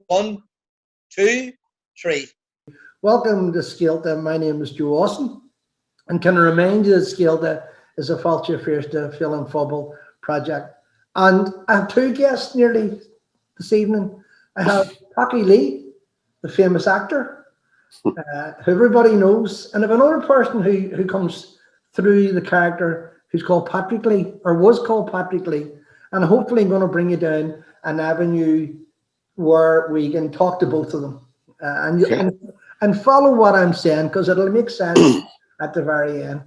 One, two, three. Welcome to Scéalta. My name is Joe Austin, and can I remind you that Scéalta is a Fáilte Fiesta film football project. And I have two guests nearly this evening. I have Packy Lee, the famous actor, who everybody knows, and I have another person who comes through the character who's called Patrick Lee, or was called Patrick Lee, and hopefully I'm going to bring you down an avenue where we can talk to both of them. And follow what I'm saying, because it'll make sense at the very end.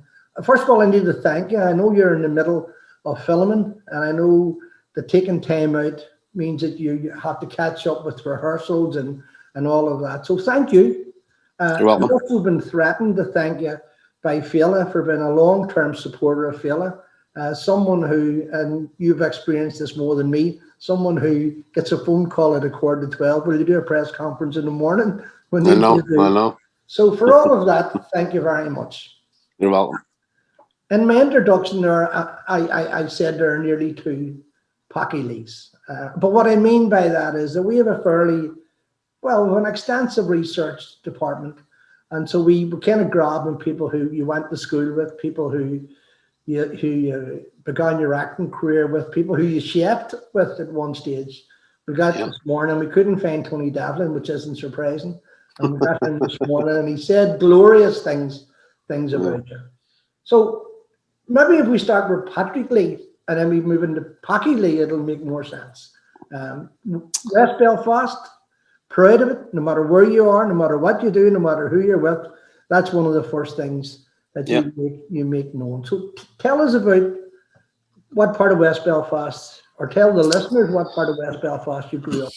First of all, I need to thank you. I know you're in the middle of filming, and I know that taking time out means that you have to catch up with rehearsals and all of that. So thank you. You're welcome. I've also been threatened to thank you by Scéalta for being a long-term supporter of Scéalta. Someone who, and you've experienced this more than me, someone who gets a phone call at 11:45, will you do a press conference in the morning? I know. So for all of that, thank you very much. You're welcome. In my introduction there, I said there are nearly two Packy Lees. But what I mean by that is that we have an extensive research department. And so we were kind of grabbing people who you went to school with, people who you began your acting career with, people who you shaped with at one stage. We got this morning, we couldn't find Tony Devlin, which isn't surprising. And we got him this morning, and he said glorious things about you. So maybe if we start with Patrick Lee, and then we move into Packy Lee, it'll make more sense. West Belfast, proud of it, no matter where you are, no matter what you do, no matter who you're with. That's one of the first things that you make known. So tell us about what part of West Belfast, or tell the listeners what part of West Belfast you grew up.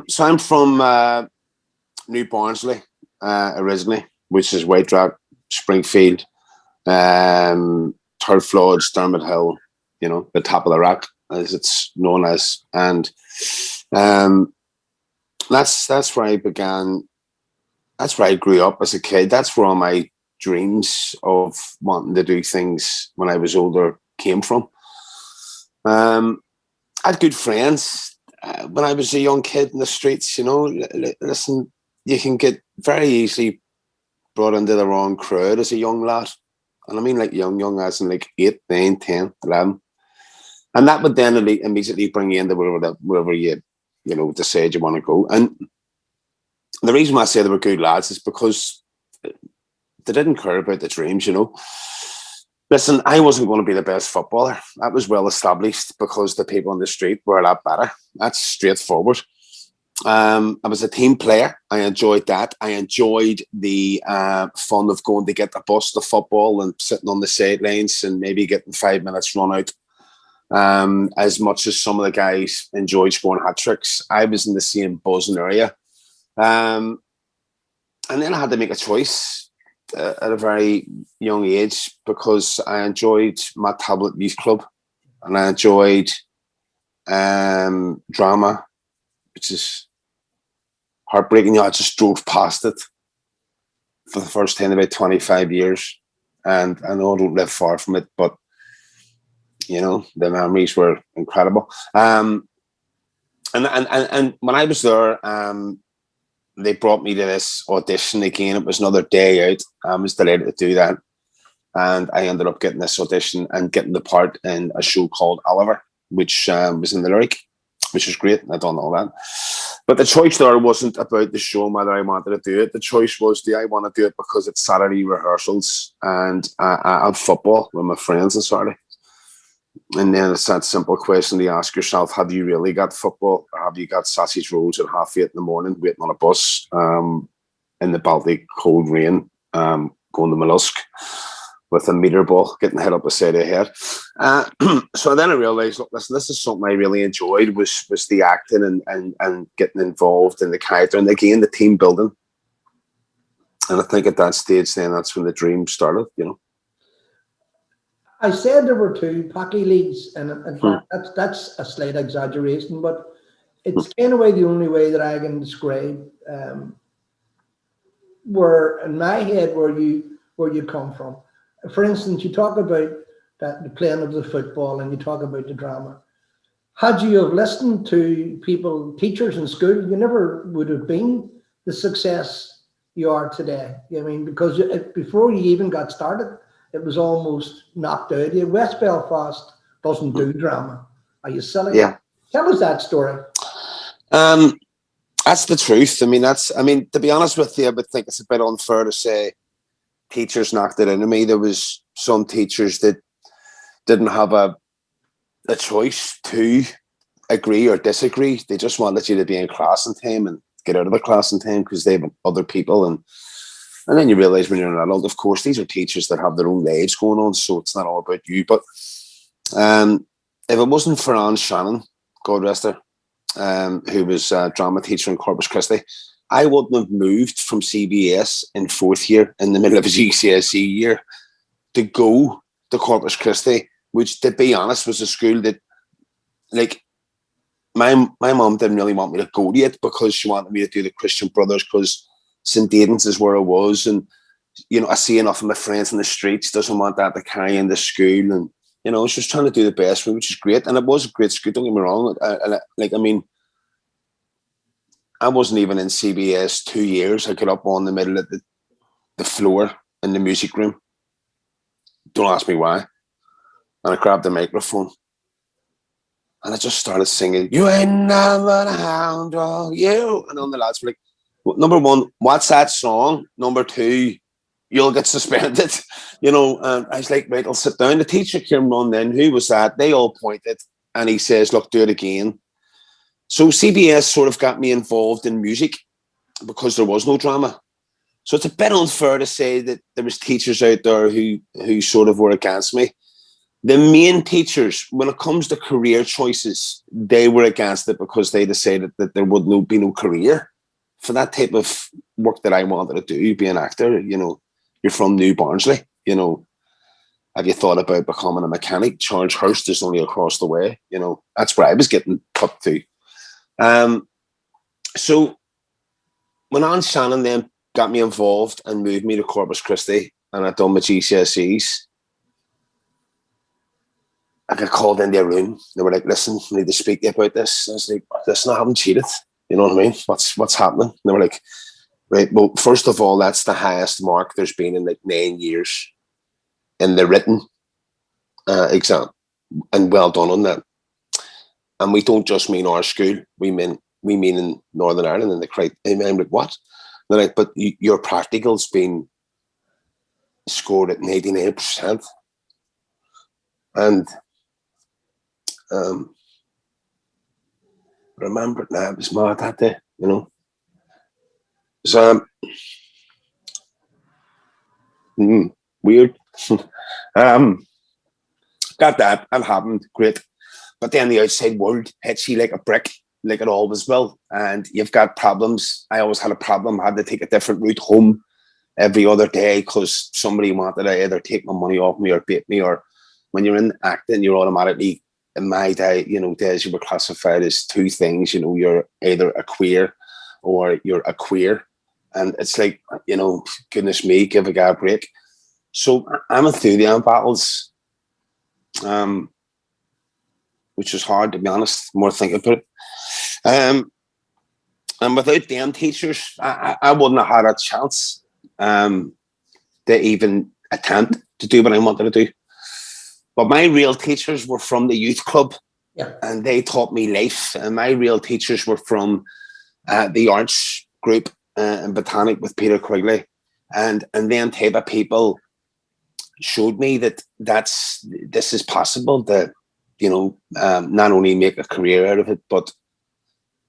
So I'm from New Barnsley originally, which is White Rock, Springfield, Turflodge, Dermot Hill, the top of the rock, as it's known as. And that's where I began. That's where I grew up as a kid. That's where all my dreams of wanting to do things when I was older came from. I had good friends when I was a young kid in the streets. Listen, you can get very easily brought into the wrong crowd as a young lad. And I mean like young as in like 8, 9, 10, 11. And that would then immediately bring you into wherever you decide you want to go. And the reason why I say they were good lads is because they didn't care about the dreams, Listen, I wasn't going to be the best footballer. That was well established because the people on the street were a lot better. That's straightforward. I was a team player. I enjoyed that. I enjoyed the fun of going to get the bus to football and sitting on the sidelines and maybe getting 5 minutes run out. As much as some of the guys enjoyed scoring hat tricks, I was in the same buzzing area. And then I had to make a choice at a very young age because I enjoyed my tablet youth club and I enjoyed drama, which is heartbreaking. I just drove past it for the first time in about 25 years. And I know I don't live far from it, but the memories were incredible. And when I was there, they brought me to this audition again. It was another day out. I was delighted to do that. And I ended up getting this audition and getting the part in a show called Oliver, which was in the Lyric, which was great. I done all that. But the choice there wasn't about the show and whether I wanted to do it. The choice was, do I want to do it because it's Saturday rehearsals and I have football with my friends on Saturday? And then it's that simple question to ask yourself, have you really got football? Or have you got sausage rolls at 8:30 in the morning waiting on a bus in the Baltic cold rain going to Mollusk with a meter ball getting hit up the side of the head? So then I realised, look, listen, this is something I really enjoyed was the acting and getting involved in the character and again the team building. And I think at that stage then that's when the dream started, I said there were two Packy Lees, and in fact, that's a slight exaggeration, but it's kind of the only way that I can describe where in my head where you come from. For instance, you talk about the playing of the football, and you talk about the drama. had you have listened to people, teachers in school, you never would have been the success you are today. I mean, because before you even got started, it was almost knocked out. West Belfast doesn't do drama. Are you silly? Yeah. Tell us that story. That's the truth. I mean, to be honest with you, I would think it's a bit unfair to say teachers knocked it into me. There was some teachers that didn't have a choice to agree or disagree. They just wanted you to be in class in time and get out of the class in time because they have other people. And then you realise when you're an adult, of course, these are teachers that have their own lives going on, so it's not all about you. But if it wasn't for Anne Shannon, God rest her, who was a drama teacher in Corpus Christi, I wouldn't have moved from CBS in fourth year in the middle of a GCSE year to go to Corpus Christi, which, to be honest, was a school that, like, my mum didn't really want me to go to it because she wanted me to do the Christian Brothers because St. Aidan's is where I was. And, you know, I see enough of my friends in the streets, doesn't want that to carry into school. And, you know, she was trying to do the best for me, which is great. And it was a great school, don't get me wrong. I wasn't even in CBS 2 years. I got up on the middle of the floor in the music room. Don't ask me why. And I grabbed the microphone. And I just started singing, "You ain't never a hound dog, you." And all the lads were like, well, number one, what's that song? Number two, you'll get suspended. You know, and I was like, right, I'll sit down. The teacher came on then. Who was that? They all pointed. And he says, look, do it again. So CBS sort of got me involved in music because there was no drama. So it's a bit unfair to say that there was teachers out there who sort of were against me. The main teachers, when it comes to career choices, they were against it because they decided that there would be no career for that type of work that I wanted to do, be an actor. You know, you're from New Barnsley, you know, have you thought about becoming a mechanic? Charles Hurst is only across the way, you know, that's where I was getting put to. So when Anne Shannon then got me involved and moved me to Corpus Christi and I'd done my GCSEs, I got called in their room. They were like, listen, we need to speak to you about this. I was like, listen, I haven't cheated. You know what I mean? What's happening? And they were like, right, well, first of all, that's the highest mark there's been in like 9 years in the written exam. And well done on that. And we don't just mean our school. We mean in Northern Ireland. And I'm like, what? They're like, but your practical's been scored at 99%. And remember it now, it was mad that day, you know. So weird. Got that happened, great. But then the outside world hits you like a brick, like it always will. And you've got problems. I always had a problem. I had to take a different route home every other day because somebody wanted to either take my money off me or bait me. Or when you're in acting, you're automatically, in my day, you know, days you were classified as two things. You know, you're either a queer or you're a queer. And it's like, you know, goodness me, give a guy a break. So I'm through the battles, which is hard, to be honest, the more I think about it. And without them teachers, I wouldn't have had a chance to even attempt to do what I wanted to do. But my real teachers were from the youth club, and they taught me life. And my real teachers were from the arts group in Botanic with Peter Quigley. And them type of people showed me that this is possible, that, you know, not only make a career out of it, but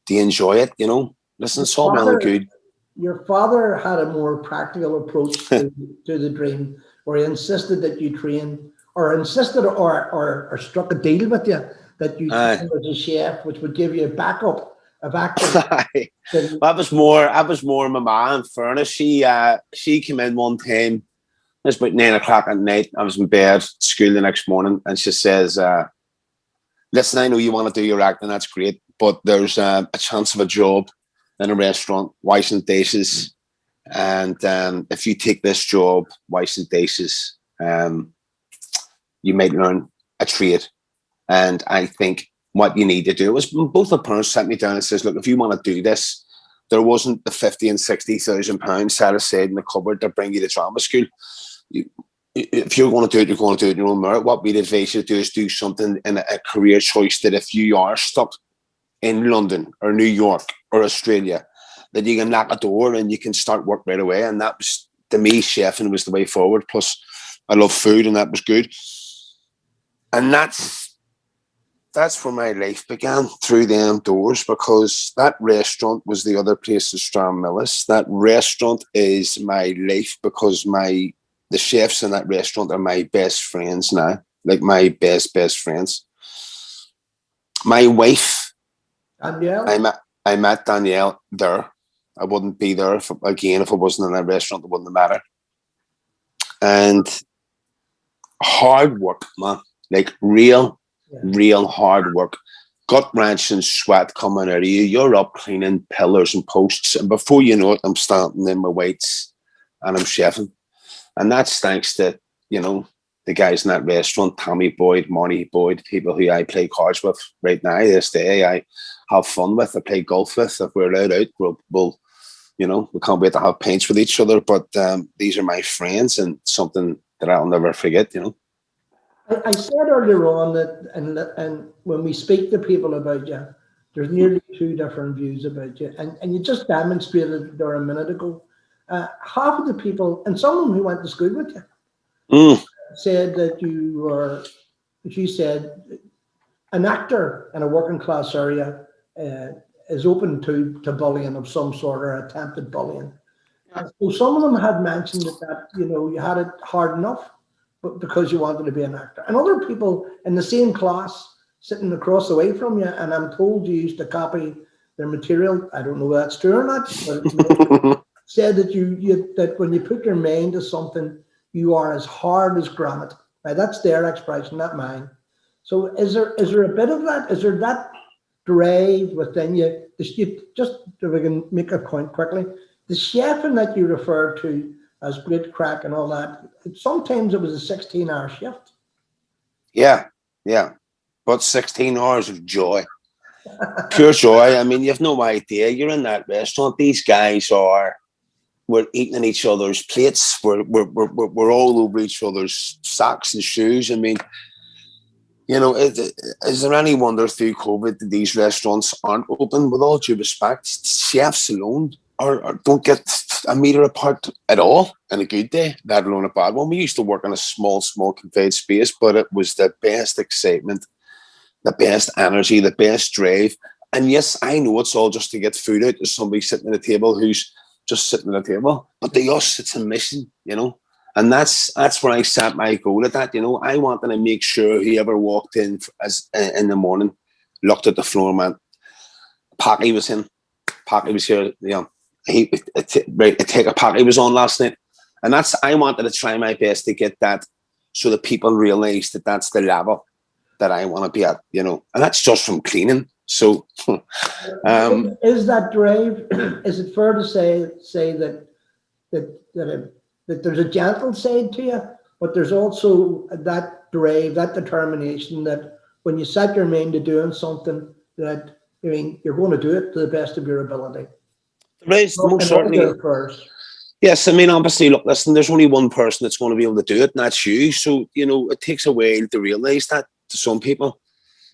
to enjoy it, you know. Listen, it's all well and good. Your father had a more practical approach to the dream, where he insisted that you train, or insisted or struck a deal with you that you train as a chef, which would give you a backup of acting. I was more my ma, in fairness. She came in one time, it was about 9 o'clock at night. I was in bed at school the next morning, and she says, listen, I know you want to do your acting, that's great, but there's a chance of a job in a restaurant, washing dishes. And if you take this job, washing dishes, you might learn a trade. And I think what you need to do. It was both the parents sat me down and says, look, if you want to do this, there wasn't the 50 and 60,000 pounds set aside in the cupboard to bring you to drama school. If you're going to do it, you're going to do it in your own merit. What we'd advise you to do is do something in a career choice that if you are stuck in London or New York or Australia, that you can knock a door and you can start work right away. And that was, to me, chefing was the way forward. Plus, I love food, and that was good. And that's where my life began, through them doors, because that restaurant was the other place in Stranmillis. That restaurant is my life, because the chefs in that restaurant are my best friends now, like my best friends. My wife, Danielle? I met Danielle there. I wouldn't be there if it wasn't in that restaurant. It wouldn't have mattered. And hard work, man, like real hard work, gut wrenching sweat coming out of you. You're up cleaning pillars and posts, and before you know it, I'm standing in my weights and I'm chefing. And that's thanks to, the guys in that restaurant, Tommy Boyd, Marty Boyd, people who I play cards with right now, this day, I have fun with, I play golf with. If we're allowed out, we'll we can't wait to have pints with each other. But these are my friends, and something that I'll never forget, I said earlier on that, and when we speak to people about you, there's nearly two different views about you, and you just demonstrated there a minute ago. Half of the people, and someone who went to school with you, said that you were, as you said, an actor in a working class area is open to bullying of some sort, or attempted bullying. So some of them had mentioned that you had it hard enough, but because you wanted to be an actor. And other people in the same class sitting across the way from you, and I'm told you used to copy their material. I don't know if that's true or not, but said that that when you put your mind to something, you are as hard as granite. Now that's their expression, not mine. So is there a bit of that? Is there that drive within you? Just if we can make a point quickly, the chefing that you refer to as great crack and all that, sometimes it was a 16-hour shift. Yeah. But 16 hours of joy. Pure joy. I mean, you have no idea. You're in that restaurant. These guys we're eating in each other's plates. We're all over each other's socks and shoes. I mean, is there any wonder through COVID that these restaurants aren't open? With all due respect, chefs alone or don't get a meter apart at all in a good day, let alone a bad one. We used to work in a small confined space, but it was the best excitement, the best energy, the best drive. And yes, I know it's all just to get food out to somebody sitting at a table who's just sitting at a table, but to us, it's a mission, and that's where I set my goal at that. I wanted to make sure whoever walked in in the morning looked at the floor, man. Packy was here. I take a Packy was on last night, and I wanted to try my best to get that so that people realize that that's the level that I want to be at, and that's just from cleaning. So, is that drive? Is it fair to say that there's a gentle side to you, but there's also that drive, that determination that when you set your mind to doing something, that you're going to do it to the best of your ability. There is most certainly. Yes, I mean, obviously, look, listen, there's only one person that's going to be able to do it, and that's you. So, it takes a while to realize that to some people.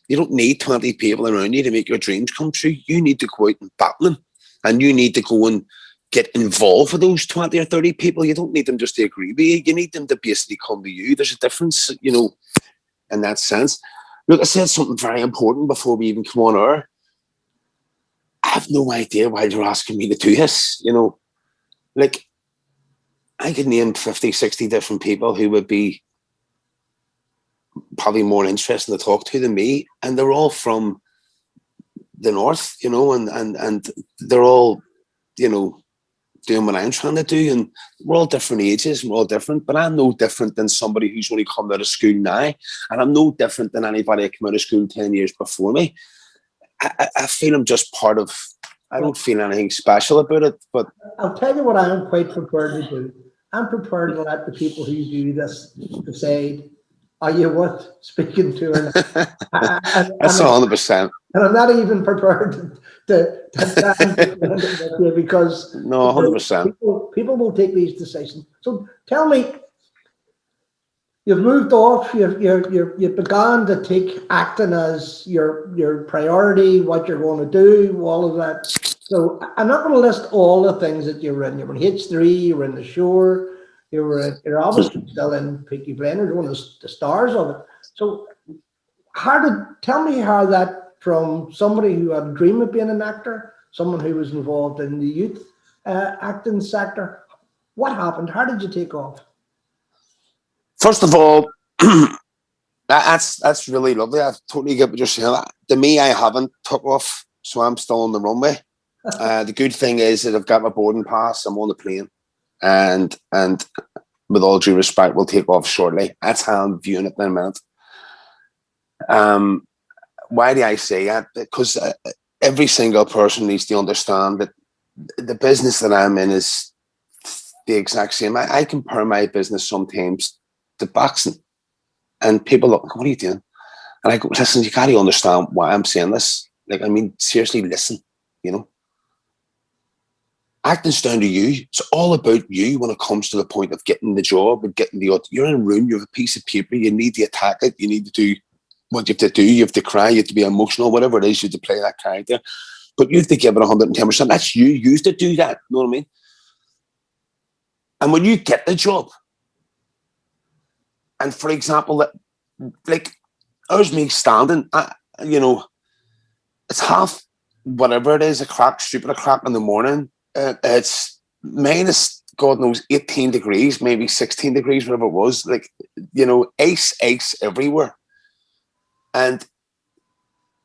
You don't need 20 people around you to make your dreams come true. You need to go out and battle them, and you need to go and get involved with those 20 or 30 people. You don't need them just to agree with you. You need them to basically come to you. There's a difference, in that sense. Look, I said something very important before we even come on air. I have no idea why you're asking me to do this. Like, I could name 50, 60 different people who would be probably more interesting to talk to than me, and they're all from the north, and they're all, doing what I'm trying to do, and we're all different ages, and we're all different, but I'm no different than somebody who's only come out of school now, and I'm no different than anybody that came out of school 10 years before me. I feel I'm just part of, I don't feel anything special about it, but I'll tell you what I'm quite prepared to do. I'm prepared to let the people who do this decide are you worth speaking to her? That's 100%. And I'm not even prepared to dance with you because No, 100%. people will take these decisions. So tell me, you've moved off. You've begun to take acting as your priority, what you're going to do, all of that. So I'm not going to list all the things that you were in. You were in H3. You were in The Shore. You're obviously still in Peaky Blinders, one of the stars of it. So tell me how that, from somebody who had a dream of being an actor, someone who was involved in the youth acting sector, what happened? How did you take off? First of all, that's really lovely. I totally get what you're saying. To me, I haven't took off, so I'm still on the runway. The good thing is that I've got my boarding pass. I'm on the plane, and with all due respect, we'll take off shortly. That's how I'm viewing it in a minute. Why do I say that? Because every single person needs to understand that the business that I'm in is the exact same. I compare my business sometimes to boxing, and people look, what are you doing? And I go, listen, you got to understand why I'm saying this. Like, I mean, seriously, listen, you know. Acting's down to you. It's all about you when it comes to the point of getting the job and getting you're in a room, you have a piece of paper, you need to attack it, you need to do what you have to do, you have to cry, you have to be emotional, whatever it is, you have to play that character. But you have to give it 110%. That's you used to do that, you know what I mean? And when you get the job, and for example, like, there's me standing, you know, it's half, whatever it is, stupid o'clock in the morning. It's minus, God knows, 18 degrees, maybe 16 degrees, whatever it was. Like, you know, ice everywhere. And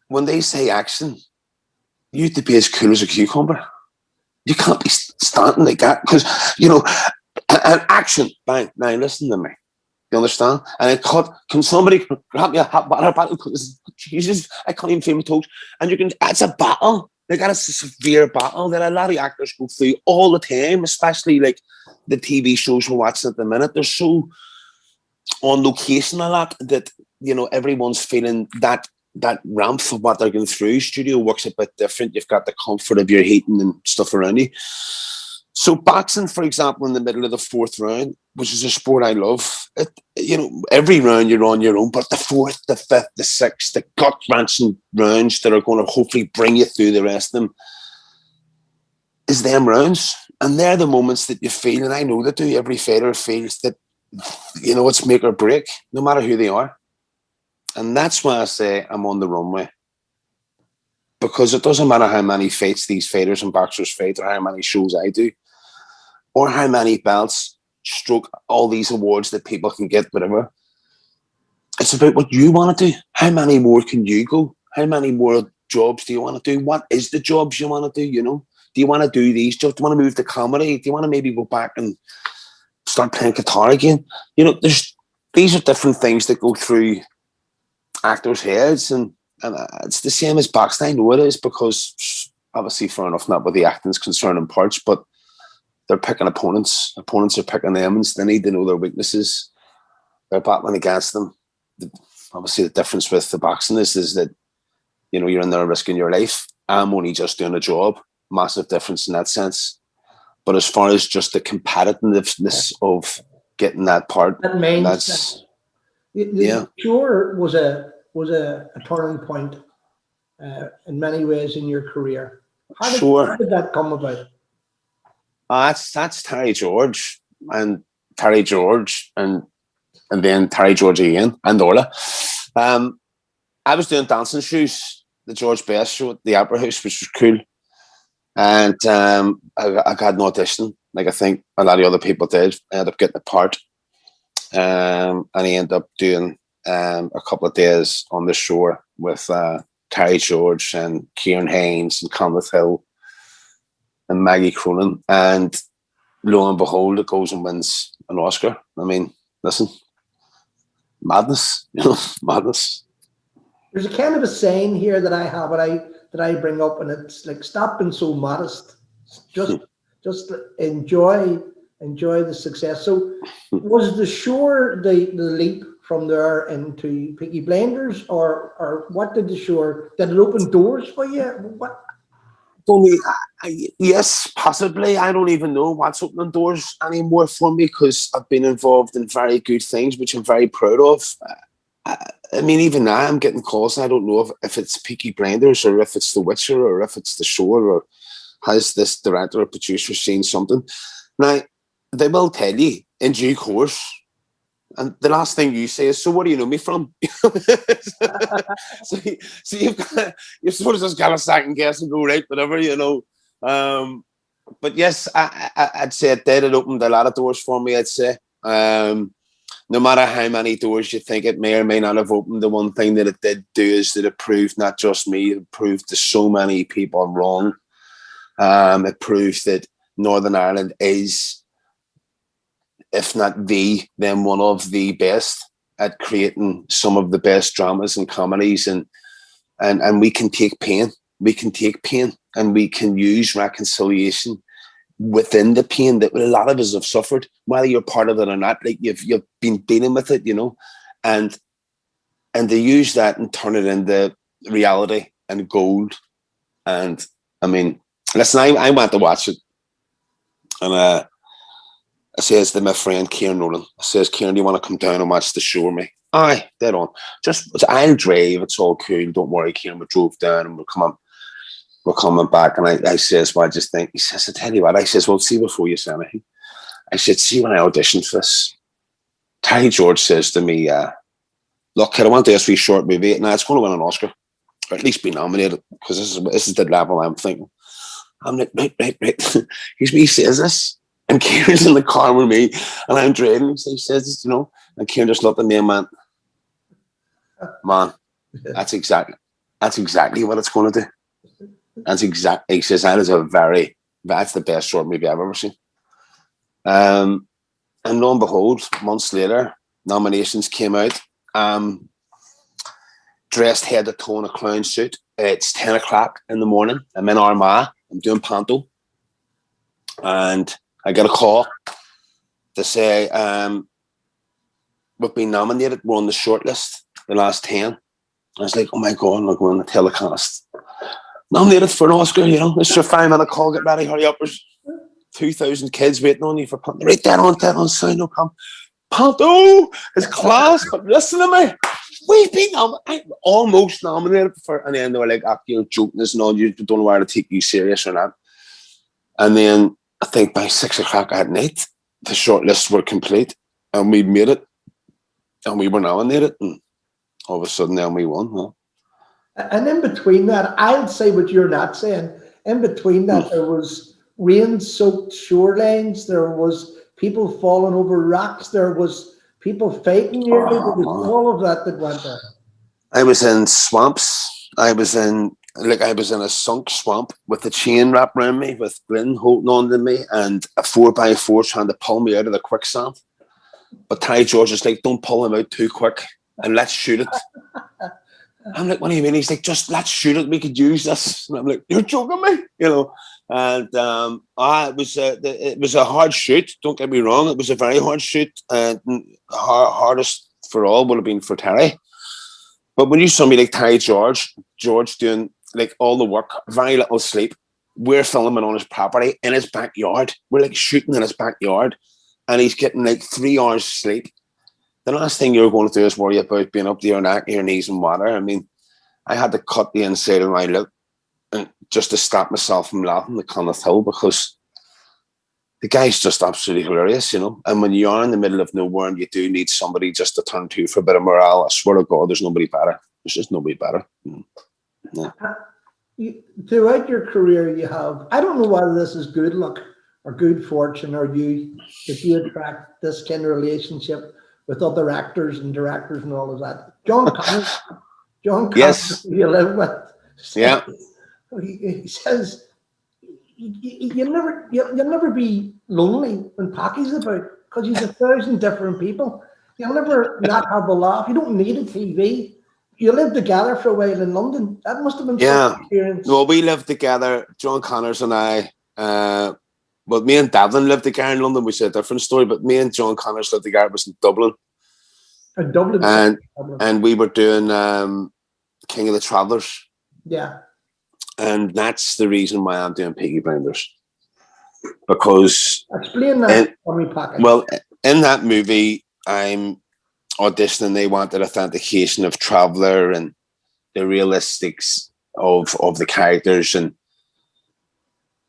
when they say action, you have to be as cool as a cucumber. You can't be standing like that because, you know, and action, bang, now listen to me. You understand? And I cut, can somebody grab me a hot water bottle? Because, Jesus, I can't even feel my toes. And it's a battle. Like, that's a severe battle that a lot of actors go through all the time, especially like the TV shows we're watching at the minute. They're so on location a lot that, you know, everyone's feeling that ramp of what they're going through. Studio work's a bit different. You've got the comfort of your heating and stuff around you. So boxing, for example, in the middle of the fourth round, which is a sport I love, you know, every round you're on your own, but the fourth, the fifth, the sixth, the gut-wrenching rounds that are going to hopefully bring you through the rest of them is them rounds. And they're the moments that you feel, and I know that every fighter feels that, you know, it's make or break, no matter who they are. And that's why I say I'm on the runway. Because it doesn't matter how many fights these fighters and boxers fight, or how many shows I do, or how many belts, stroke all these awards that people can get, whatever. It's about what you want to do. How many more can you go? How many more jobs do you want to do? What is the jobs you want to do, you know? Do you want to do these jobs? Do you want to move to comedy? Do you want to maybe go back and start playing guitar again? You know, these are different things that go through actors' heads, and it's the same as boxing. I know it is, because obviously, fair enough, not with the acting's concern in parts, but they're picking opponents. Opponents are picking them, and they need to know their weaknesses. They're battling against them. Obviously, the difference with the boxing is that, you know, you're in there risking your life. I'm only just doing a job. Massive difference in that sense. But as far as just the competitiveness of getting that part, that's yeah. Sure, was a turning point in many ways in your career. How did that come about? That's Terry George and then Terry George again and Orla. I was doing dancing shoes, the George Best show at the Opera House, which was cool. And I got an audition, like I think a lot of other people did. I ended up getting a part. And I ended up doing a couple of days on the shore with Terry George and Kieran Haynes and Conleth Hill and Maggie Cronin. And lo and behold, it goes and wins an Oscar. I mean, listen, madness, you know, madness. There's a kind of a saying here that I have, that I bring up, and it's like, stop being so modest. Just enjoy the success. So was The Shore the leap from there into Peaky Blenders, or what did the show? Did it open doors for you? What? Only, yes, possibly. I don't even know what's opening doors anymore for me because I've been involved in very good things, which I'm very proud of. I mean, even now I'm getting calls. And I don't know if it's Peaky Blinders or if it's The Witcher or if it's The Shore or has this director or producer seen something. Now, they will tell you in due course. And the last thing you say is, "So what do you know me from?" so you've sort of just got to second guess and go, right, whatever, you know. But yes, I'd say it did. It opened a lot of doors for me, I'd say. No matter how many doors you think it may or may not have opened, the one thing that it did do is that it proved not just me, it proved to so many people wrong. It proved that Northern Ireland is, if not then one of the best at creating some of the best dramas and comedies, and we can take pain. We can take pain and we can use reconciliation within the pain that a lot of us have suffered, whether you're part of it or not. Like you've been dealing with it, you know, and to use that and turn it into reality and gold. And I mean, listen, I went to watch it, and I says to my friend Kieran Nolan, I says, "Kieran, do you want to come down and watch the show with me?" Aye, dead on. I'll drive, it's all cool, don't worry, Kieran. We drove down and we're coming back. And I says, "Well, I just think," he says, "I tell you what," I says, "Well, see before you say anything." I said, "See, when I auditioned for this, Terry George says to me, look, kid, I want to do this wee short movie. Now it's going to win an Oscar, or at least be nominated, because this is the level I'm thinking." I'm like, right. He says this. And Kieran's in the car with me, and I'm driving. He says, you know, and Kieran just looked at me and went, "Man, that's exactly what it's going to do. That's exactly." He says, that's the best short movie I've ever seen. And lo and behold, months later, nominations came out. Dressed head to toe in a clown suit. It's 10 o'clock in the morning. I'm in Armagh. I'm doing panto, and I get a call to say, "We've been nominated. We're on the shortlist, the last 10. I was like, "Oh my God, I'm going on the telecast. Nominated for an Oscar, you know. It's your 5-minute call. Get ready, hurry up. There's 2,000 kids waiting on you for panto." Right, dead on, sound no come. Panto is class, but listen to me. We've been almost nominated for, and then they were like, "You're joking us and all. You don't know whether to take you serious or not." And then I think by 6 o'clock at night, the shortlists were complete, and we made it, and we were nominated, and all of a sudden, then we won. Huh? And in between that, I'll say what you're not saying. In between that, there was rain-soaked shorelines. There was people falling over rocks. There was people fighting nearly. There was all of that went there. I was in swamps. I was in a sunk swamp with a chain wrapped around me, with Glyn holding on to me, and a 4x4 trying to pull me out of the quicksand. But Ty George is like, "Don't pull him out too quick, and let's shoot it." I'm like, "What do you mean?" He's like, "Just let's shoot it. We could use this." And I'm like, "You're joking me," you know. And it was a hard shoot. Don't get me wrong; it was a very hard shoot. Hardest for all would have been for Terry. But when you saw me like Ty George doing like all the work, very little sleep, we're filming on his property in his backyard. We're like shooting in his backyard, and he's getting like 3 hours sleep. The last thing you're going to do is worry about being up to your neck, your knees in water. I mean, I had to cut the inside of my lip and just to stop myself from laughing at Kenneth Hill, because the guy's just absolutely hilarious, you know. And when you are in the middle of nowhere and you do need somebody just to turn to for a bit of morale, I swear to God, there's nobody better. There's just nobody better. Yeah. Throughout your career, you have, I don't know whether this is good luck or good fortune, or that you attract this kind of relationship with other actors and directors and all of that. John Connors, Yes. you live with. Yeah. He says, you'll never be lonely when Packy's about, because he's 1,000 different people. You'll never not have a laugh. You don't need a TV. You lived together for a while in London. That must have been some experience. Well, we lived together, John Connors and I. Well, me and Devlin lived together in London, which is a different story. But me and John Connors lived together. It was in Dublin. Dublin. and we were doing King of the Travellers. Yeah. And that's the reason why I'm doing Piggy Blenders. Because explain that for me, Packy. Well, in that movie, I'm auditioning. They wanted authentication of Traveller and the realistics of the characters, and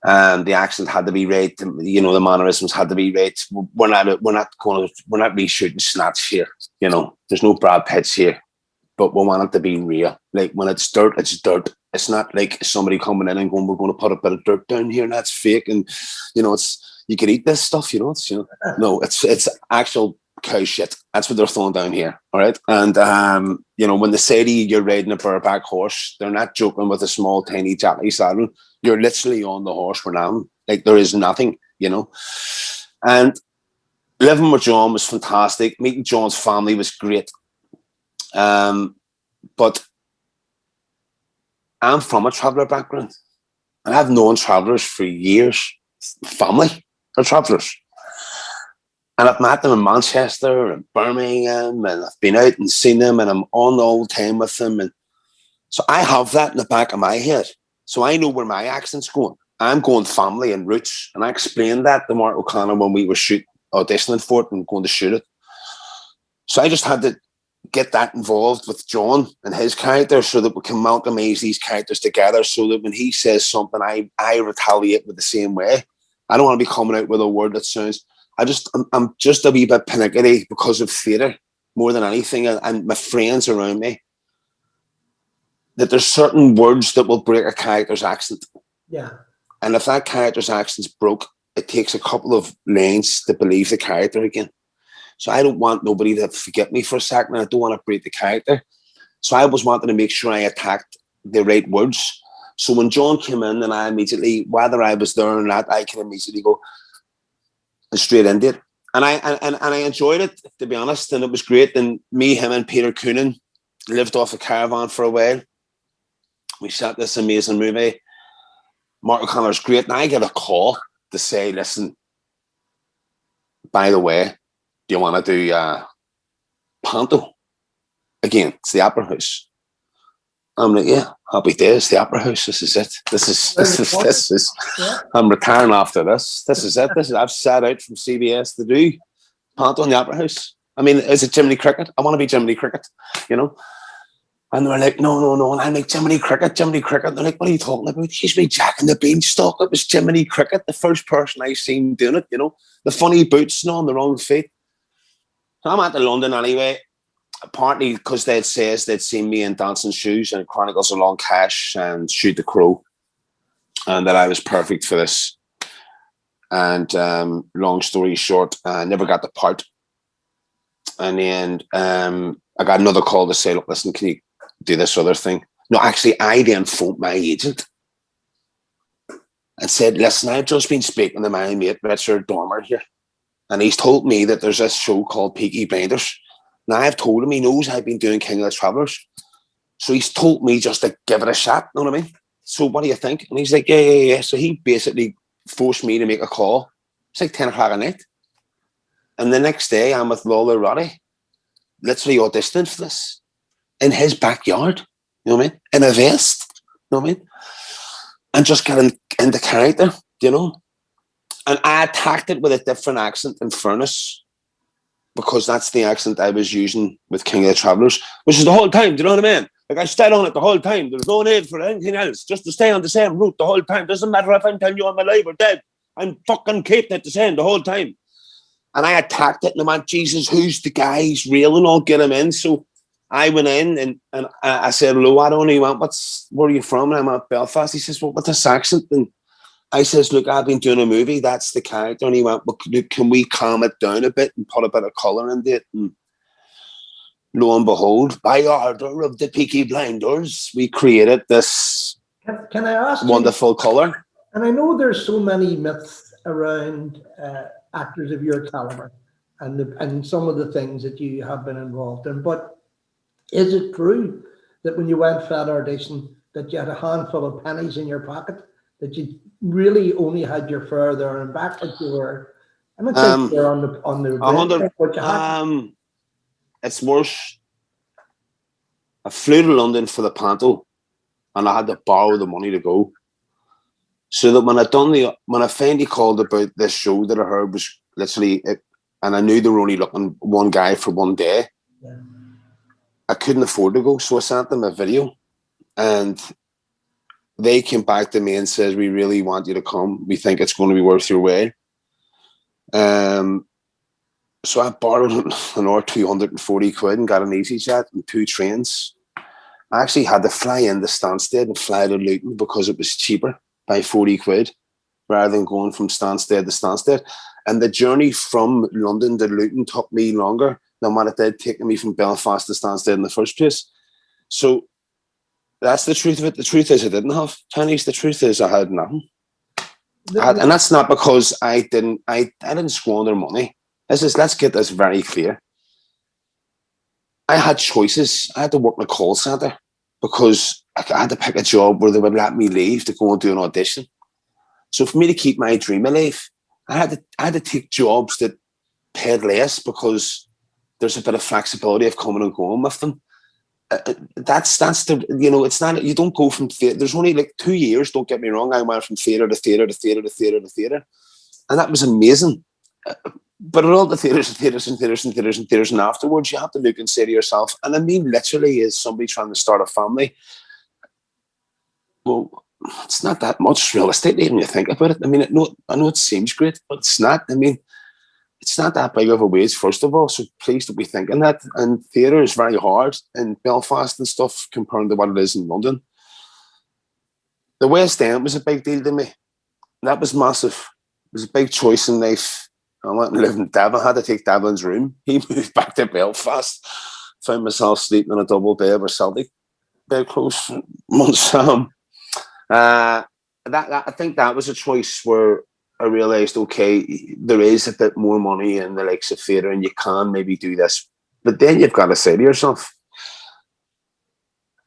the accent had to be right. You know, the mannerisms had to be right. We're not reshooting Snatch here. You know, there's no Brad Pitts here, but we want it to be real. Like when it's dirt, it's dirt. It's not like somebody coming in and going, "We're going to put a bit of dirt down here," and that's fake. And you know, you could eat this stuff. You know, no, it's actual cow shit. That's what they're throwing down here. All right, and you know, when they say to you, you're riding a bareback horse, they're not joking with a small, tiny jockey saddle. You're literally on the horse for now. Like there is nothing. You know, and living with John was fantastic. Meeting John's family was great. But I'm from a traveller background, and I've known travellers for years. Family are travellers, and I've met them in Manchester and Birmingham, and I've been out and seen them, and I'm on all the time with them, and so I have that in the back of my head. So I know where my accent's going. I'm going family and roots, and I explained that to Mark O'Connor when we were auditioning for it and going to shoot it. So I just had to get that involved with John and his character so that we can amalgamate these characters together so that when he says something, I retaliate with the same way. I don't want to be coming out with a word that sounds... I'm just a wee bit panicky because of theatre more than anything, and my friends around me, that there's certain words that will break a character's accent. Yeah. And if that character's accent's broke, it takes a couple of lines to believe the character again. So I don't want nobody to forget me for a second. I don't want to break the character. So I was wanting to make sure I attacked the right words. So when John came in, and I immediately, whether I was there or not, I can immediately go straight into it. And I enjoyed it, to be honest, and it was great. And me, him, and Peter Coonan lived off a caravan for a while. We shot this amazing movie. Mark O'Connor's great. And I get a call to say, listen, by the way, do you want to do Panto? Again, it's the Opera House. I'm like, yeah, happy days, the Opera House. This is it. This is. Yeah. I'm retiring after this. This is it. I've sat out from CBS to do Panto in the Opera House. I mean, is it Jiminy Cricket? I want to be Jiminy Cricket, you know? And they're like, no. And I'm like, Jiminy Cricket. And they're like, what are you talking about? He's me Jack and the Beanstalk. It was Jiminy Cricket, the first person I seen doing it, you know? The funny boots and on the wrong feet. So I'm at London anyway, partly because they'd seen me in Dancing Shoes and Chronicles of Long Cash and Shoot the Crow, and that I was perfect for this. And long story short, I never got the part. And then I got another call to say, look, listen, can you do this other thing? No, actually, I then phoned my agent and said, listen, I've just been speaking to my mate, Richard Dormer here. And he's told me that there's this show called Peaky Blinders. Now, I've told him he knows I've been doing King of the Travellers. So he's told me just to give it a shot, you know what I mean? So what do you think? And he's like, yeah. So he basically forced me to make a call. It's like 10 o'clock at night. And the next day, I'm with Lola Roddy, literally auditioning for this in his backyard, you know what I mean? In a vest, you know what I mean? And just getting into character, you know? And I attacked it with a different accent, in fairness, because that's the accent I was using with King of the Travellers, which is the whole time, do you know what I mean? Like, I stayed on it the whole time. There's no need for anything else, just to stay on the same route the whole time. Doesn't matter if I'm telling you I'm alive or dead. I'm fucking keeping it the same the whole time. And I attacked it, and I went, Jesus, who's the guy? He's real, and I'll get him in. So I went in, and I said, hello, I don't know. He went, where are you from? And I'm at Belfast. He says, well, what's this accent? And I says, look, I've been doing a movie. That's the character. And he went, well, can we calm it down a bit and put a bit of colour into it? And lo and behold, by order of the Peaky Blinders, we created this can I ask wonderful colour. And I know there's so many myths around actors of your calibre and some of the things that you have been involved in, but is it true that when you went for that audition that you had a handful of pennies in your pocket, that you really only had your fare there and back, like you were, I'm not saying you're on the it's worse. I flew to London for the panto, and I had to borrow the money to go. So that when I finally called about this show that I heard was literally it, and I knew they were only looking one guy for one day. Yeah. I couldn't afford to go, so I sent them a video, and they came back to me and says, "We really want you to come. We think it's going to be worth your while." So I borrowed another 240 quid and got an EasyJet and 2 trains. I actually had to fly into Stansted and fly to Luton because it was cheaper by 40 quid rather than going from Stansted to Stansted. And the journey from London to Luton took me longer than what it did taking me from Belfast to Stansted in the first place. So that's the truth of it. The truth is I didn't have pennies. The truth is I had nothing. And that's not because I didn't squander money. Let's get this very clear. I had choices. I had to work in a call centre because I had to pick a job where they would let me leave to go and do an audition. So for me to keep my dream alive, I had to take jobs that paid less because there's a bit of flexibility of coming and going with them. That's the, you know, it's not, you don't go from theatre. There's only like 2 years, don't get me wrong. I went from theatre to theatre to theatre to theatre to theatre. And that was amazing. But at all the theatres and theatres and theatres and theatres and theatres, and afterwards, you have to look and say to yourself, and I mean literally, as somebody trying to start a family, well, it's not that much realistically when you think about it. I mean, I know it seems great, but it's not. I mean, it's not that big of a wage, first of all, so please don't be thinking that. And theatre is very hard in Belfast and stuff compared to what it is in London. The West End was a big deal to me. That was massive. It was a big choice in life. I went and lived in Devon. I had to take Devlin's room. He moved back to Belfast. Found myself sleeping in a double bed with Celtic bedclothes for months. I think that was a choice where I realised, okay, there is a bit more money in the likes of theatre and you can maybe do this. But then you've got to say to yourself,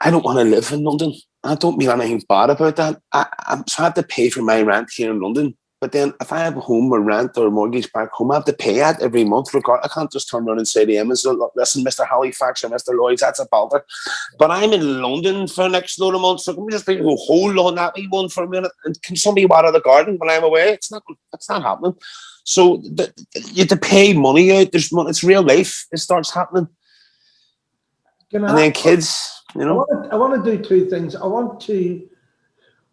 I don't want to live in London. I don't mean anything bad about that. I have to pay for my rent here in London. But then if I have a home or rent or a mortgage back home, I have to pay it every month. I can't just turn around and say to him, listen, Mr. Halifax or Mr. Lloyd's, that's a belter. But I'm in London for the next load of months, so can we just hold on that wee one for a minute? And can somebody water the garden when I'm away? It's not happening. So you have to pay money out. It's real life. It starts happening. And then kids, you know. I want to do 2 things.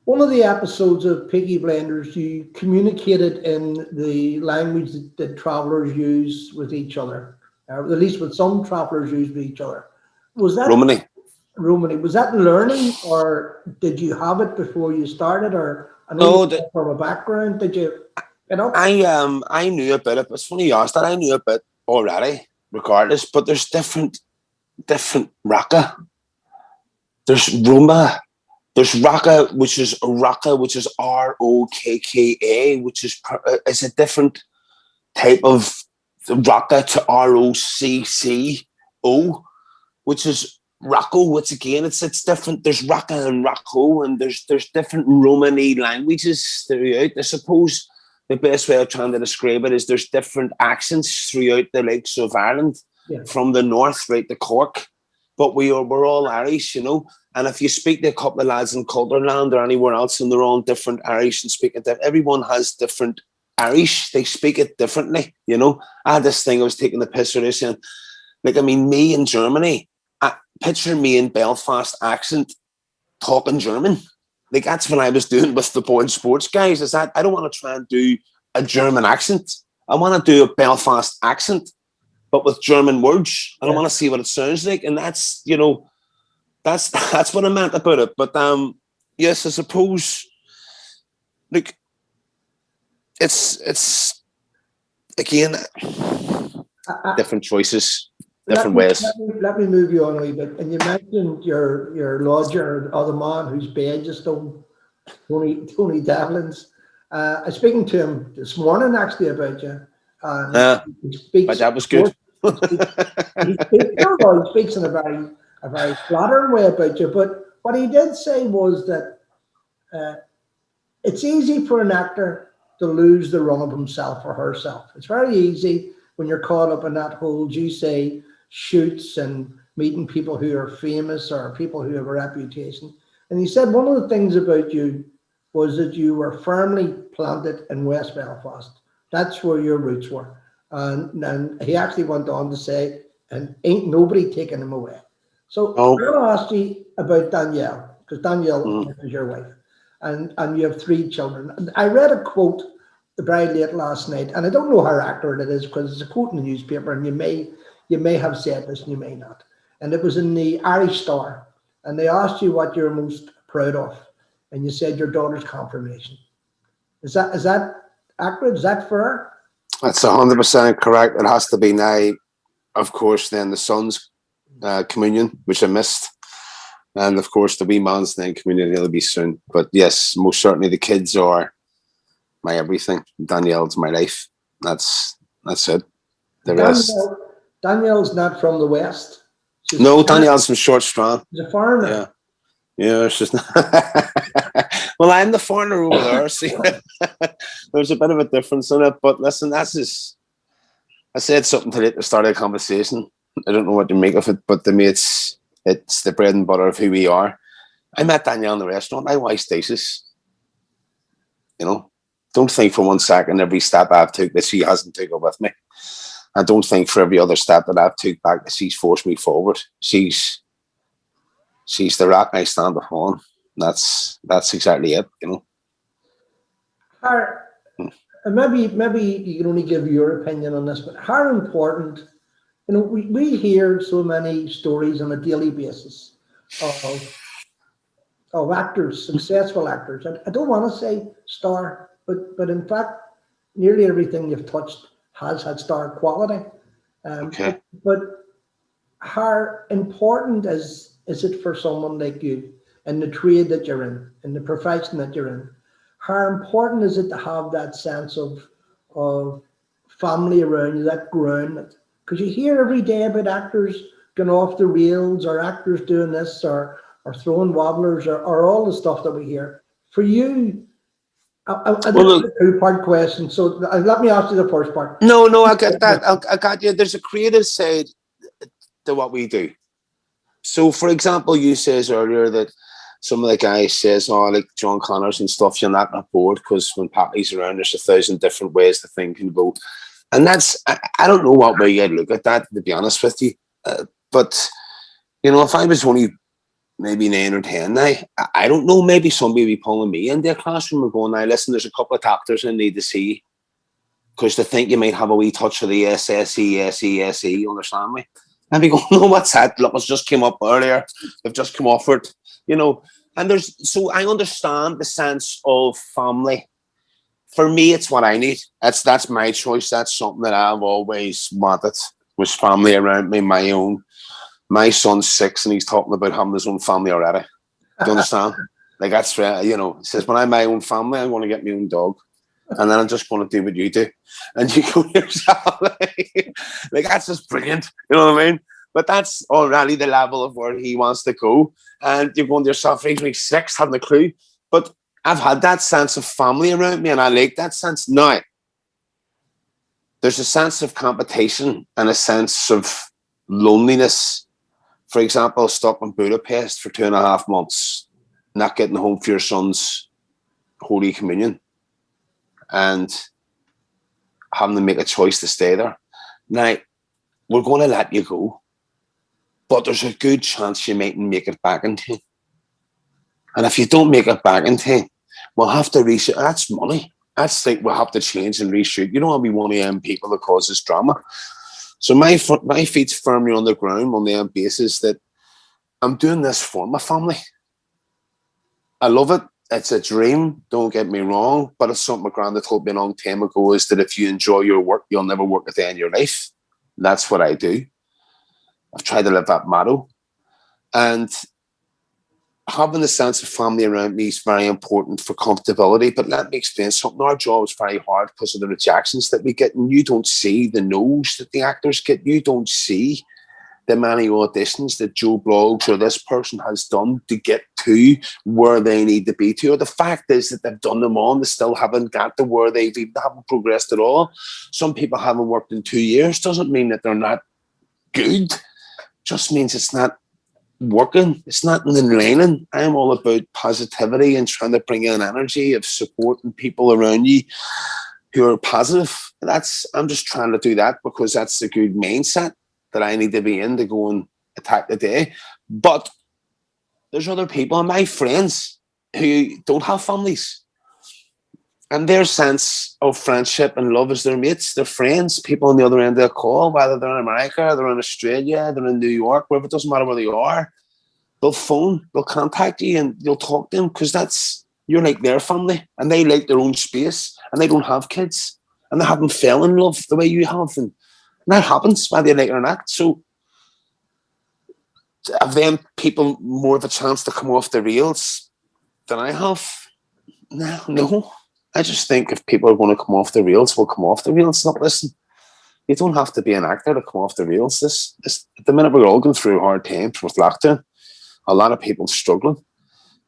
One of the episodes of Piggy Blenders, you communicated in the language that travellers use with each other, at least with some travellers use with each other. Was that Romany? Was that learning, or did you have it before you started, or from a background? Did you? I knew a bit. It's funny you asked that. I knew a bit already, regardless. But there's different Raka. There's Roma. There's Raka, which is Rokka, which is Rokka, which is a different type of Raka to Rocco, which is Rocco. Which again, it's different. There's Raka and Rocco, and there's different Romani languages throughout. I suppose the best way of trying to describe it is there's different accents throughout the lakes of Ireland, from the north right to Cork. But we're all Irish, you know. And if you speak to a couple of lads in Culterland or anywhere else, and they're all different Irish and speaking to everyone has different Irish. They speak it differently, you know. I had this thing I was taking the piss out of saying, like, I mean, me in Germany, picture me in Belfast accent talking German. Like, that's what I was doing with the Board Sports guys. Is that I don't want to try and do a German accent. I want to do a Belfast accent, but with German words. I don't want to see what it sounds like. And that's, you know, that's what I meant about it. But yes, I suppose, look, it's again different choices, different ways. Let me move you on a wee bit. And you mentioned your lodger or the man whose bed you stole, Tony Devlin's. I was speaking to him this morning actually about you. But that was good. He speaks in a very flattering way about you. But what he did say was that it's easy for an actor to lose the run of himself or herself. It's very easy when you're caught up in that hold. You say, shoots and meeting people who are famous or people who have a reputation. And he said one of the things about you was that you were firmly planted in West Belfast. That's where your roots were. And he actually went on to say, and ain't nobody taking him away. So Oh. I'm going to ask you about Danielle, because Danielle is your wife, and you have 3 children. And I read a quote very late last night, and I don't know how accurate it is because it's a quote in the newspaper, and you may have said this and you may not. And it was in the Irish Star, and they asked you what you're most proud of, and you said your daughter's confirmation. Is that accurate? Is that fair? That's 100% correct. It has to be now, of course, then the son's communion, which I missed. And of course, the wee man's then communion will be soon. But yes, most certainly the kids are my everything. Danielle's my life. That's it. The rest. Danielle's not from the West. No, Danielle's from Short Strand. She's a foreigner. Yeah. Yeah, she's not. Well, I'm the foreigner over there. See, there's a bit of a difference in it. But listen, that's just, I said something today at the start of the conversation. I don't know what to make of it, but to me, it's the bread and butter of who we are. I met Danielle in the restaurant. My wife Stasis. You know, don't think for one second every step I've took that she hasn't taken with me. I don't think for every other step that I've took back that she's forced me forward. She's the rock I stand upon. That's exactly it, you know. And maybe you can only give your opinion on this, but how important, you know, we hear so many stories on a daily basis of actors, successful actors. And I don't want to say star, but in fact, nearly everything you've touched has had star quality. Okay. But how important is it for someone like you in the trade that you're in the profession that you're in? How important is it to have that sense of family around you, that ground? Because you hear every day about actors going off the rails, or actors doing this, or throwing wobblers, or all the stuff that we hear. For you, a 2-part question. So let me ask you the first part. No, I get that. I got you. There's a creative side to what we do. So, for example, you says earlier that some of the guys says, oh, like John Connors and stuff, you're not bored because when Packy's around, there's 1,000 different ways the thing can go. And that's, I don't know what way you'd look at that, to be honest with you. But, you know, if I was only maybe 9 or 10 now, I don't know, maybe somebody would be pulling me in their classroom and going, now, listen, there's a couple of actors I need to see because they think you might have a wee touch of the SSE, understand me? And we go, no, what's that? Look, it's just came up earlier. They've just come off it, you know. And so I understand the sense of family. For me, it's what I need. That's my choice. That's something that I've always wanted, was family around me, my own. My son's 6 and he's talking about having his own family already. Do you understand? Like, that's, you know, he says, when I'm my own family, I'm going to get my own dog. And then I'm just going to do what you do. And you go yourself. Like, that's just brilliant. You know what I mean? But that's already the level of where he wants to go. And you're going to yourself, he's like 6, having a clue. But I've had that sense of family around me, and I like that sense. Now, there's a sense of competition and a sense of loneliness. For example, stuck in Budapest for 2.5 months, not getting home for your son's Holy Communion, and having to make a choice to stay there. Now, we're going to let you go, but there's a good chance you mightn't make it back in time. And if you don't make it back in time, we'll have to reshoot. That's money. That's like we'll have to change and reshoot. You don't want to be one of them people that causes drama. So my feet's firmly on the ground on the basis that I'm doing this for my family. I love it. It's a dream, don't get me wrong, but it's something my granddad told me a long time ago, is that if you enjoy your work, you'll never work a day in your life. That's what I do. I've tried to live that motto. And having a sense of family around me is very important for comfortability. But let me explain something. Our job is very hard because of the rejections that we get, and you don't see the no's that the actors get. You don't see the many auditions that Joe Bloggs or this person has done to get to where they need to be to. Or the fact is that they've done them all and they still haven't got to where they haven't progressed at all. Some people haven't worked in 2 years. Doesn't mean that they're not good just means it's not working. It's not enlightening. I'm all about positivity and trying to bring in energy of supporting people around you who are positive. I'm just trying to do that because that's the good mindset that I need to be in to go and attack the day. But there's other people, and my friends, who don't have families. And their sense of friendship and love is their mates, their friends, people on the other end of the call, whether they're in America, they're in Australia, they're in New York, wherever, it doesn't matter where they are. They'll phone, they'll contact you, and you'll talk to them because you're like their family, and they like their own space, and they don't have kids, and they haven't fell in love the way you have, and that happens whether you like it or not. So have them people more of a chance to come off the rails than I have? No. I just think if people are going to come off the rails, we'll come off the rails. Not listen. You don't have to be an actor to come off the rails. This at the minute we're all going through hard times with lockdown. A lot of people struggling,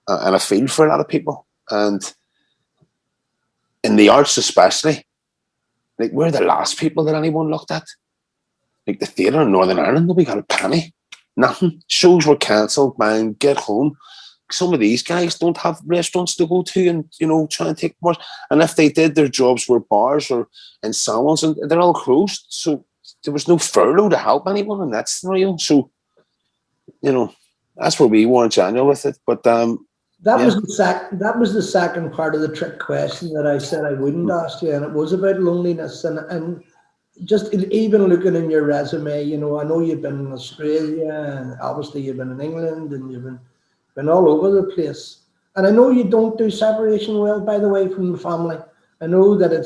and I feel for a lot of people. And in the arts, especially, like we're the last people that anyone looked at. Like the theatre in Northern Ireland, we got a penny, nothing. Shows were cancelled. Man, get home. Some of these guys don't have restaurants to go to and, try and take bars. And if they did, their jobs were bars or in salons, and they're all closed. So there was no furlough to help anyone in that scenario. So, that's where we were in January with it. But that was the second part of the trick question that I said I wouldn't ask you, and it was about loneliness. And just even looking in your resume, I know you've been in Australia, and obviously you've been in England, and you've been all over the place. And I know you don't do separation well, by the way, from the family. I know that it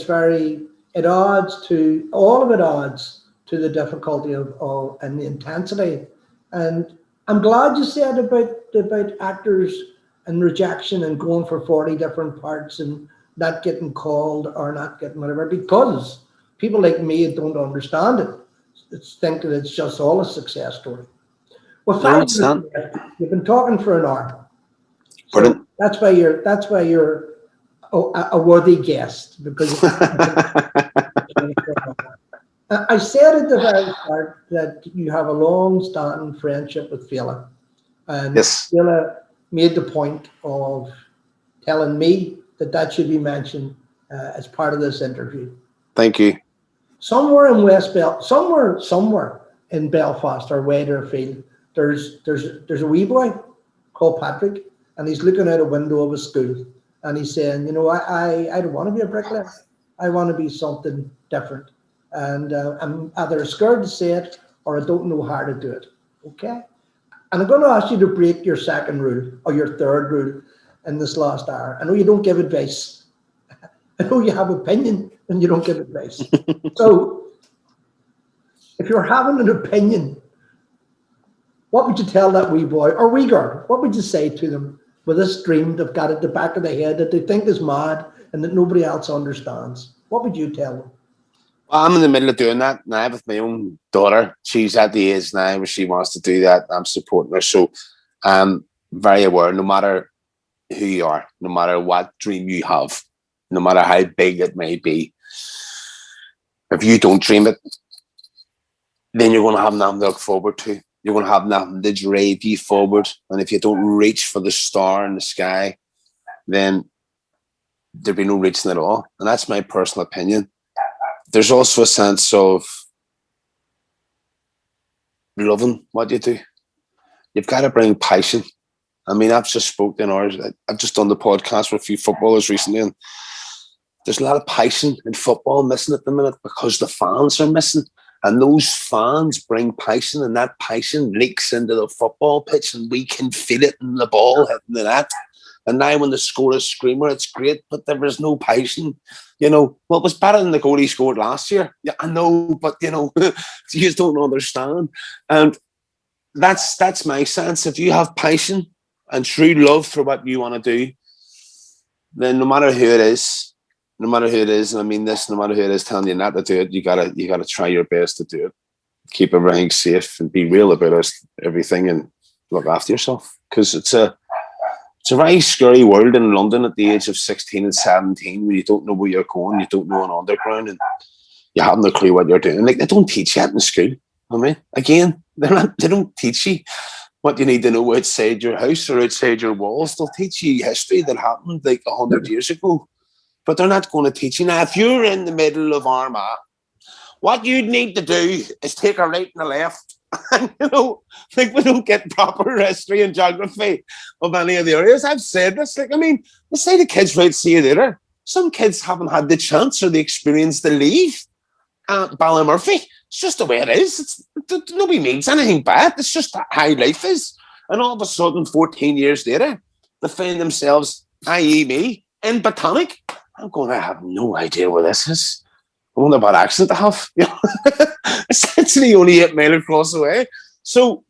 adds to the difficulty of and the intensity. And I'm glad you said about actors and rejection and going for 40 different parts and not getting called or not getting whatever, because people like me don't understand it. It's think that it's just all a success story. Well, you've been talking for an hour. So that's why you're a worthy guest, because I said at the very start that you have a long-standing friendship with Scéalta, and Scéalta made the point of telling me that should be mentioned as part of this interview. Thank you. Somewhere in Belfast or Weatherfield, there's a wee boy called Patrick, and he's looking out a window of a school, and he's saying, I don't want to be a bricklayer. I want to be something different, and I'm either scared to say it or I don't know how to do it. Okay, and I'm going to ask you to break your second rule or your third rule in this last hour. I know you don't give advice. I know you have opinion and you don't give advice. So if you're having an opinion, what would you tell that wee boy or wee girl? What would you say to them with this dream they've got at the back of their head that they think is mad and that nobody else understands? What would you tell them? Well, I'm in the middle of doing that now with my own daughter. She's at the age now where she wants to do that. I'm supporting her. So I'm very aware, no matter who you are, no matter what dream you have, no matter how big it may be, if you don't dream it, then you're going to have nothing to look forward to. You're going to have nothing to drive you forward. And if you don't reach for the star in the sky, then there'll be no reaching at all. And that's my personal opinion. There's also a sense of loving what you do. You've got to bring passion. I mean, I've just I've just done the podcast with a few footballers recently, and there's a lot of passion in football missing at the minute because the fans are missing. And those fans bring passion, and that passion leaks into the football pitch, and we can feel it in the ball hitting the net. And now when they score a screamer, it's great, but there was no passion. Well, it was better than the goal he scored last year. Yeah, I know, but, you just don't understand. And that's my sense. If you have passion and true love for what you want to do, then no matter who it is, and I mean this, no matter who it is telling you not to do it, you gotta try your best to do it. Keep everything safe and be real about everything and look after yourself. Because it's a very scary world in London at the age of 16 and 17 where you don't know where you're going, you don't know an underground, and you haven't a clue what you're doing. Like, they don't teach you that in school. I mean, again, they don't teach you what you need to know outside your house or outside your walls. They'll teach you history that happened like 100 years ago, but they're not going to teach you. Now, if you're in the middle of Armagh, what you'd need to do is take a right and a left. And, you know, like we don't get proper history and geography of any of the areas. I've said this. Like, I mean, they say the kids right, see you later. Some kids haven't had the chance or the experience to leave Ballymurphy. It's just the way it is. Nobody means anything bad. It's just how life is. And all of a sudden, 14 years later, they find themselves, i.e. me, in Botanic. I'm going, I have no idea where this is. I wonder what accent I have. You know? Essentially only 8 miles across the way. So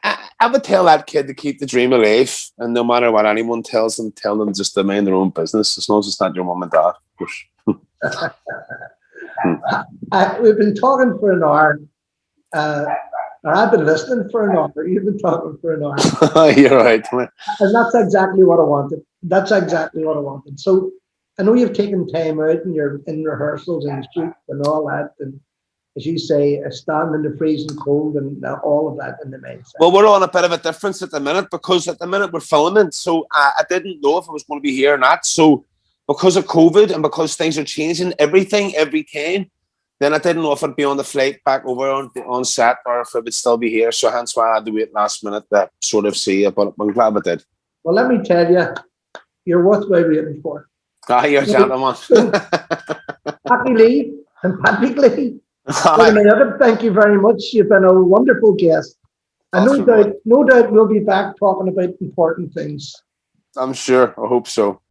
I would tell that kid to keep the dream alive, and no matter what anyone tells them, tell them just to mind their own business, as long as it's not your mum and dad, of course. We've been talking for an hour, or I've been listening for an hour. You've been talking for an hour. You're right. And that's exactly what I wanted. That's exactly what I wanted. So I know you've taken time out and you're in rehearsals and shoots and all that, and as you say, stand in the freezing cold and all of that in the mindset. Well, we're on a bit of a difference at the minute, because at the minute we're filming, so I didn't know if I was going to be here or not. So because of COVID and because things are changing, everything, every time, then I didn't know if I'd be on the flight back over on set or if I would still be here. So hence why I had to wait last minute to sort of see it, but I'm glad I did. Well, let me tell you, you're worthwhile waiting for. Ah, you're a gentleman. Packy Lee and Packy Lee. Thank you very much. You've been a wonderful guest. And no doubt we'll be back talking about important things. I'm sure. I hope so.